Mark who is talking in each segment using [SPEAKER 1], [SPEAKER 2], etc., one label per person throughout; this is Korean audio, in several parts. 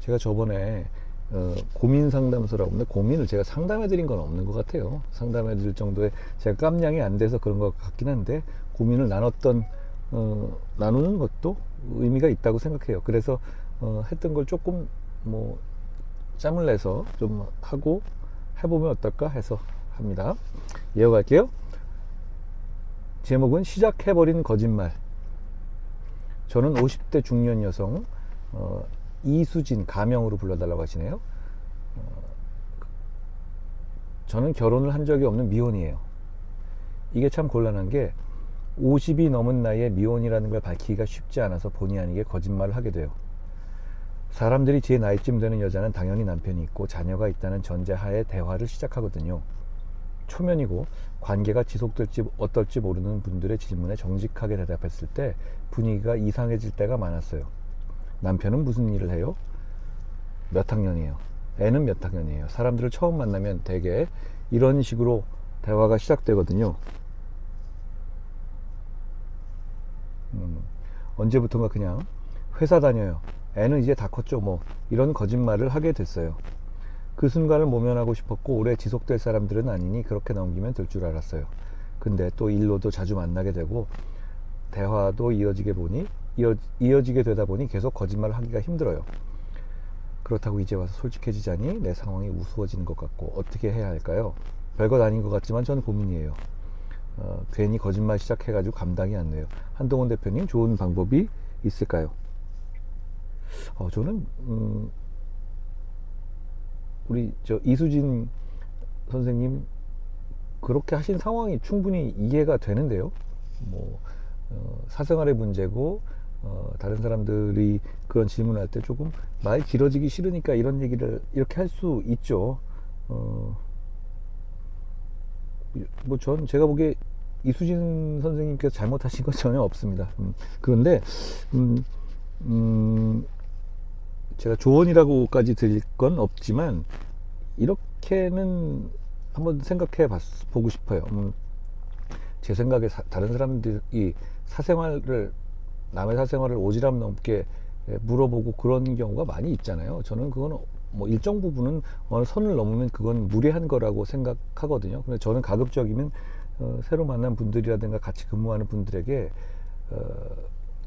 [SPEAKER 1] 제가 저번에 고민 상담소라고 하는데 고민을 제가 상담해 드린 건 없는 것 같아요. 상담해 드릴 정도의 제가 깜냥이 안 돼서 그런 것 같긴 한데, 고민을 나누는 것도 의미가 있다고 생각해요. 그래서 했던 걸 조금 뭐 짬을 내서 좀 하고 해보면 어떨까 해서 합니다. 이어갈게요. 제목은 시작해버린 거짓말. 저는 50대 중년 여성, 이수진, 가명으로 불러달라고 하시네요. 저는 결혼을 한 적이 없는 미혼이에요. 이게 참 곤란한 게 50이 넘은 나이에 미혼이라는 걸 밝히기가 쉽지 않아서 본의 아니게 거짓말을 하게 돼요. 사람들이 제 나이쯤 되는 여자는 당연히 남편이 있고 자녀가 있다는 전제하에 대화를 시작하거든요. 초면이고 관계가 지속될지 어떨지 모르는 분들의 질문에 정직하게 대답했을 때 분위기가 이상해질 때가 많았어요. 남편은 무슨 일을 해요? 몇 학년이에요? 애는 몇 학년이에요? 사람들을 처음 만나면 되게 이런 식으로 대화가 시작되거든요. 언제부턴가 그냥 회사 다녀요. 애는 이제 다 컸죠 뭐, 이런 거짓말을 하게 됐어요. 그 순간을 모면하고 싶었고 오래 지속될 사람들은 아니니 그렇게 넘기면 될 줄 알았어요. 근데 또 일로도 자주 만나게 되고 대화도 이어지게 되다 보니 계속 거짓말을 하기가 힘들어요. 그렇다고 이제 와서 솔직해지자니 내 상황이 우스워지는 것 같고 어떻게 해야 할까요? 별것 아닌 것 같지만 저는 고민이에요. 괜히 거짓말 시작해가지고 감당이 안 돼요. 한동훈 대표님, 좋은 방법이 있을까요? 저는 우리 저 이수진 선생님 그렇게 하신 상황이 충분히 이해가 되는데요. 뭐 사생활의 문제고 다른 사람들이 그런 질문할 때 조금 말 길어지기 싫으니까 이런 얘기를 이렇게 할 수 있죠. 뭐 전 제가 보기에 이수진 선생님께서 잘못하신 건 전혀 없습니다. 그런데 제가 조언이라고까지 드릴 건 없지만 이렇게는 한번 생각해 보고 싶어요. 제 생각에 다른 사람들이 남의 사생활을 오지랖 넘게 물어보고 그런 경우가 많이 있잖아요. 저는 그건 뭐 일정 부분은 어느 선을 넘으면 그건 무례한 거라고 생각하거든요. 근데 저는 가급적이면 새로 만난 분들이라든가 같이 근무하는 분들에게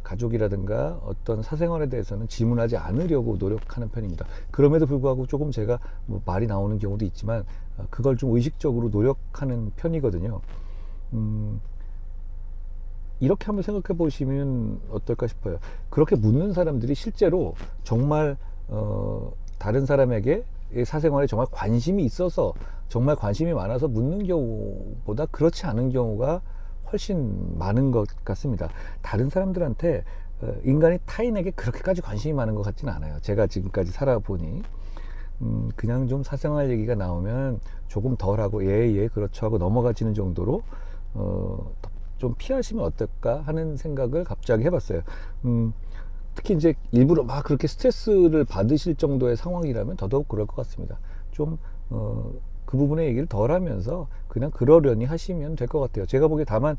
[SPEAKER 1] 가족이라든가 어떤 사생활에 대해서는 질문하지 않으려고 노력하는 편입니다. 그럼에도 불구하고 조금 제가 뭐 말이 나오는 경우도 있지만 그걸 좀 의식적으로 노력하는 편이거든요. 이렇게 한번 생각해 보시면 어떨까 싶어요. 그렇게 묻는 사람들이 실제로 정말 다른 사람에게 사생활에 정말 관심이 있어서 정말 관심이 많아서 묻는 경우보다 그렇지 않은 경우가 훨씬 많은 것 같습니다. 다른 사람들한테 인간이 타인에게 그렇게까지 관심이 많은 것 같지는 않아요. 제가 지금까지 살아보니 그냥 좀 사생활 얘기가 나오면 조금 덜하고 예 그렇죠 하고 넘어가지는 정도로 좀 피하시면 어떨까 하는 생각을 갑자기 해봤어요. 특히 이제 일부러 막 그렇게 스트레스를 받으실 정도의 상황이라면 더더욱 그럴 것 같습니다. 좀 그 부분의 얘기를 덜 하면서 그냥 그러려니 하시면 될 것 같아요. 제가 보기에 다만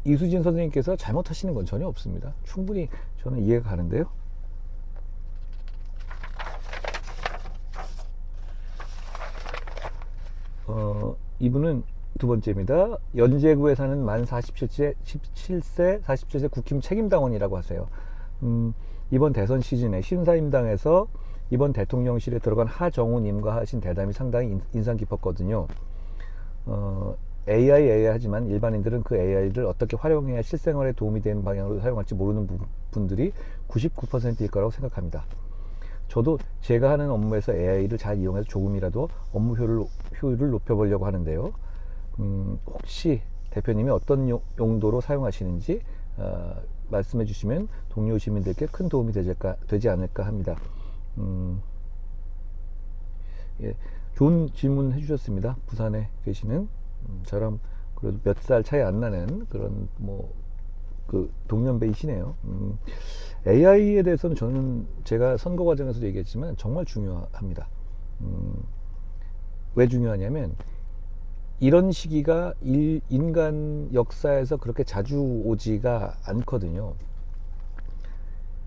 [SPEAKER 1] 이수진 선생님께서 잘못하시는 건 전혀 없습니다. 충분히 저는 이해가 가는데요. 이분은 두 번째입니다. 연제구에 사는 만 47세 국힘 책임당원이라고 하세요. 이번 대선 시즌에 심사임당에서 이번 대통령실에 들어간 하정우님과 하신 대담이 상당히 인상 깊었거든요. AI 하지만 일반인들은 그 AI를 어떻게 활용해야 실생활에 도움이 되는 방향으로 사용할지 모르는 분들이 99%일 거라고 생각합니다. 저도 제가 하는 업무에서 AI를 잘 이용해서 조금이라도 업무 효율을 높여보려고 하는데요. 혹시 대표님이 어떤 용도로 사용하시는지 말씀해 주시면 동료 시민들께 큰 도움이 되지 않을까 합니다. 예, 좋은 질문 해주셨습니다. 부산에 계시는 저랑 그래도 몇 살 차이 안 나는 그런 그 동년배이시네요. AI에 대해서는 저는 제가 선거 과정에서도 얘기했지만 정말 중요합니다. 왜 중요하냐면 이런 시기가 인간 역사에서 그렇게 자주 오지가 않거든요.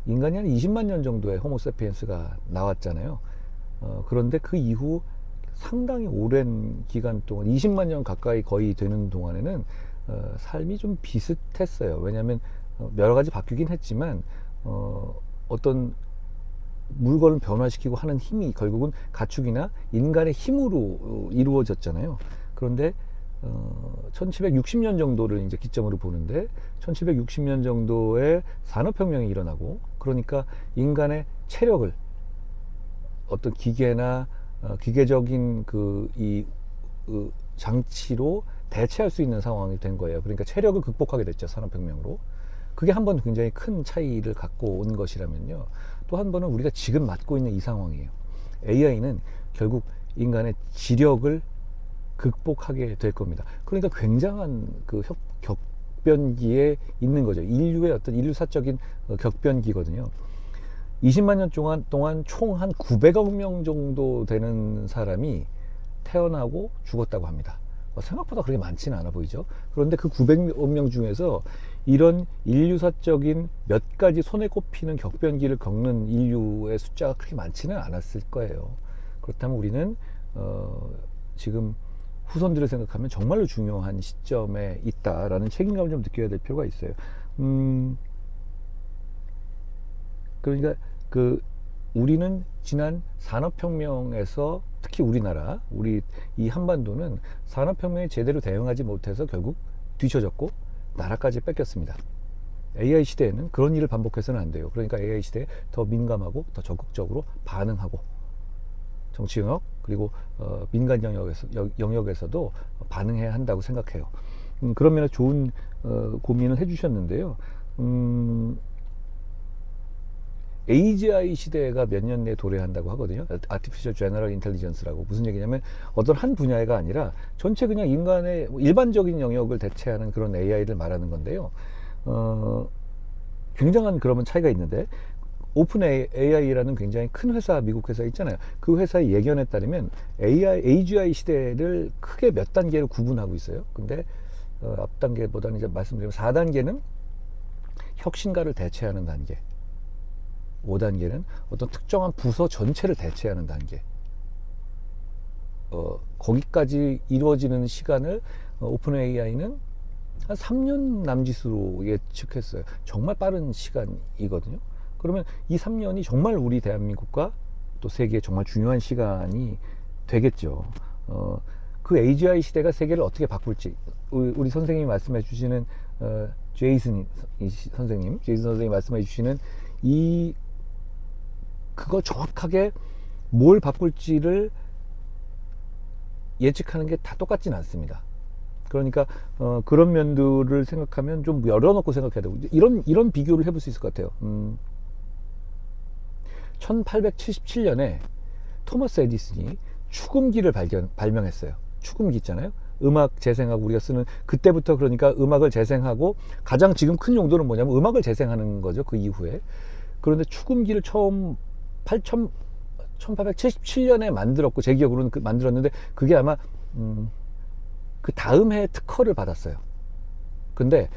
[SPEAKER 1] 인간이 한 20만 년 정도의 호모세피엔스가 나왔잖아요. 그런데 그 이후 상당히 오랜 기간 동안 20만 년 가까이 거의 되는 동안에는 삶이 좀 비슷했어요. 왜냐하면 여러 가지 바뀌긴 했지만 어떤 물건을 변화시키고 하는 힘이 결국은 가축이나 인간의 힘으로 이루어졌잖아요. 그런데 1760년 정도를 이제 기점으로 보는데 1760년 정도의 산업혁명이 일어나고, 그러니까 인간의 체력을 어떤 기계나 기계적인 장치로 대체할 수 있는 상황이 된 거예요. 그러니까 체력을 극복하게 됐죠, 산업혁명으로. 그게 한 번 굉장히 큰 차이를 갖고 온 것이라면요, 또 한 번은 우리가 지금 맞고 있는 이 상황이에요. AI는 결국 인간의 지력을 극복하게 될 겁니다. 그러니까 굉장한 그 격변기에 있는 거죠. 인류의 어떤 인류사적인 격변기거든요. 20만 년 동안 총 한 900억 명 정도 되는 사람이 태어나고 죽었다고 합니다. 생각보다 그렇게 많지는 않아 보이죠. 그런데 그 900억 명 중에서 이런 인류사적인 몇 가지 손에 꼽히는 격변기를 겪는 인류의 숫자가 그렇게 많지는 않았을 거예요. 그렇다면 우리는 지금 후손들을 생각하면 정말로 중요한 시점에 있다라는 책임감을 좀 느껴야 될 필요가 있어요. 그러니까 우리는 지난 산업혁명에서, 특히 우리나라, 우리 이 한반도는 산업혁명에 제대로 대응하지 못해서 결국 뒤처졌고 나라까지 뺏겼습니다. AI 시대에는 그런 일을 반복해서는 안 돼요. 그러니까 AI 시대에 더 민감하고 더 적극적으로 반응하고, 정치 영역 그리고 민간 영역에서도 반응해야 한다고 생각해요. 그런 면에서 좋은 고민을 해주셨는데요. AGI 시대가 몇 년 내에 도래한다고 하거든요. Artificial General Intelligence라고. 무슨 얘기냐면 어떤 한 분야가 아니라 전체 그냥 인간의 일반적인 영역을 대체하는 그런 AI를 말하는 건데요. 굉장한 그러면 차이가 있는데, 오픈 AI라는 굉장히 큰 회사, 미국 회사 있잖아요. 그 회사의 예견에 따르면 AGI 시대를 크게 몇 단계로 구분하고 있어요. 근데 앞 단계보다는 이제 말씀드리면 4단계는 혁신가를 대체하는 단계, 5단계는 어떤 특정한 부서 전체를 대체하는 단계, 거기까지 이루어지는 시간을 오픈 AI는 한 3년 남짓으로 예측했어요. 정말 빠른 시간이거든요. 그러면 이 3년이 정말 우리 대한민국과 또 세계에 정말 중요한 시간이 되겠죠. 그 AGI 시대가 세계를 어떻게 바꿀지, 우리 선생님이 말씀해 주시는 제이슨 선생님이 말씀해 주시는 그걸 정확하게 뭘 바꿀지를 예측하는 게 다 똑같진 않습니다. 그러니까 그런 면들을 생각하면 좀 열어놓고 생각해야 되고, 이런 비교를 해볼 수 있을 것 같아요. 1877년에 토머스 에디슨이 축음기를 발명했어요. 축음기 있잖아요. 음악 재생하고 우리가 쓰는, 그때부터 그러니까 음악을 재생하고 가장 지금 큰 용도는 뭐냐면 음악을 재생하는 거죠. 그 이후에. 그런데 축음기를 처음 1877년에 만들었고, 제 기억으로는 만들었는데 그게 아마 그 다음 해에 특허를 받았어요. 근데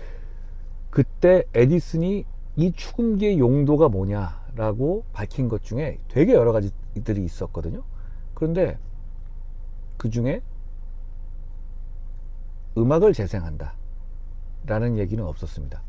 [SPEAKER 1] 그때 에디슨이 이 축음기의 용도가 뭐냐라고 밝힌 것 중에 되게 여러 가지들이 있었거든요. 그런데 그 중에 음악을 재생한다 라는 얘기는 없었습니다.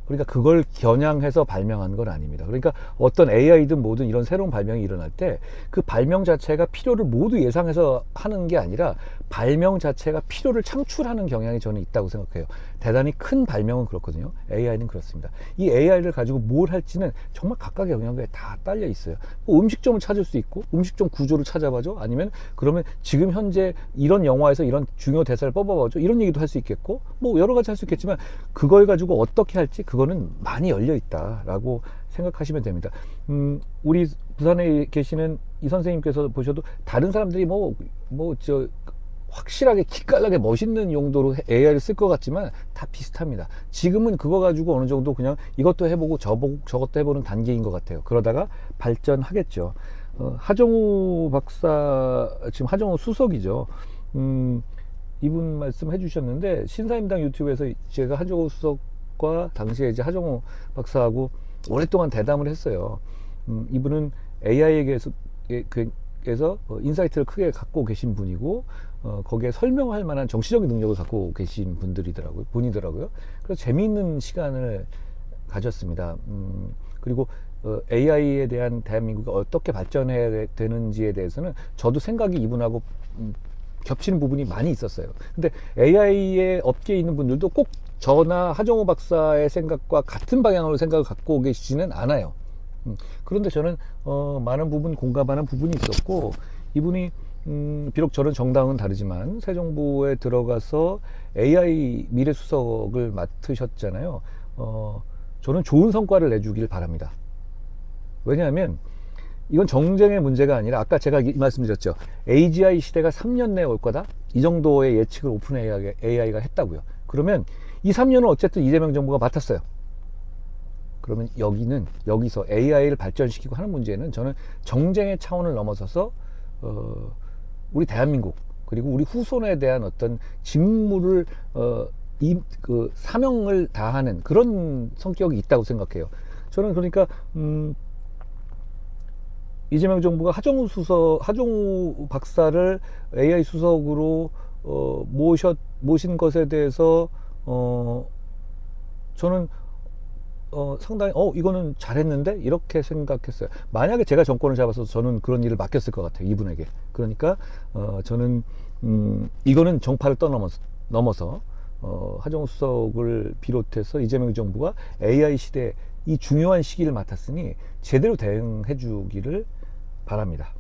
[SPEAKER 1] 그러니까 그걸 겨냥해서 발명한 건 아닙니다. 그러니까 어떤 AI든 뭐든 이런 새로운 발명이 일어날 때 그 발명 자체가 필요를 모두 예상해서 하는 게 아니라 발명 자체가 필요를 창출하는 경향이 저는 있다고 생각해요. 대단히 큰 발명은 그렇거든요. AI는 그렇습니다. 이 AI를 가지고 뭘 할지는 정말 각각의 영역에 다 딸려 있어요. 뭐 음식점을 찾을 수 있고, 음식점 구조를 찾아봐줘, 아니면 그러면 지금 현재 이런 영화에서 이런 중요 대사를 뽑아봐줘, 이런 얘기도 할 수 있겠고, 뭐 여러 가지 할 수 있겠지만 그걸 가지고 어떻게 할지 그거는 많이 열려 있다라고 생각하시면 됩니다. 우리 부산에 계시는 이 선생님께서 보셔도 다른 사람들이 확실하게 기깔나게 멋있는 용도로 AI를 쓸 것 같지만 다 비슷합니다. 지금은 그거 가지고 어느 정도 그냥 이것도 해보고 저것도 해보는 단계인 것 같아요. 그러다가 발전하겠죠. 하정우 박사, 지금 하정우 수석이죠. 이분 말씀해 주셨는데, 신사임당 유튜브에서 제가 하정우 수석과 당시에 이제 하정우 박사하고 오랫동안 대담을 했어요. 이분은 AI에게서 인사이트를 크게 갖고 계신 분이고 거기에 설명할 만한 정치적인 능력을 갖고 계신 분이더라고요. 그래서 재미있는 시간을 가졌습니다. 그리고 AI에 대한 대한민국이 어떻게 발전해야 되는지에 대해서는 저도 생각이 이분하고 겹치는 부분이 많이 있었어요. 근데 AI의 업계에 있는 분들도 꼭 저나 하정우 박사의 생각과 같은 방향으로 생각을 갖고 계시지는 않아요. 그런데 저는 많은 부분 공감하는 부분이 있었고, 이분이 비록 저는 정당은 다르지만 새 정부에 들어가서 AI 미래수석을 맡으셨잖아요. 저는 좋은 성과를 내주길 바랍니다. 왜냐하면 이건 정쟁의 문제가 아니라, 아까 제가 말씀드렸죠. AGI 시대가 3년 내에 올 거다, 이 정도의 예측을 오픈 AI가 했다고요. 그러면 이 3년은 어쨌든 이재명 정부가 맡았어요. 그러면 여기서 AI를 발전시키고 하는 문제는 저는 정쟁의 차원을 넘어서서 우리 대한민국 그리고 우리 후손에 대한 어떤 직무를 사명을 다하는 그런 성격이 있다고 생각해요. 저는 그러니까 이재명 정부가 하정우 박사를 AI 수석으로 모신 것에 대해서 저는 상당히 이거는 잘했는데 이렇게 생각했어요. 만약에 제가 정권을 잡아서 저는 그런 일을 맡겼을 것 같아요, 이분에게. 그러니까 저는 이거는 정파를 넘어서 하정우 수석을 비롯해서 이재명 정부가 AI 시대 이 중요한 시기를 맡았으니 제대로 대응해 주기를 바랍니다.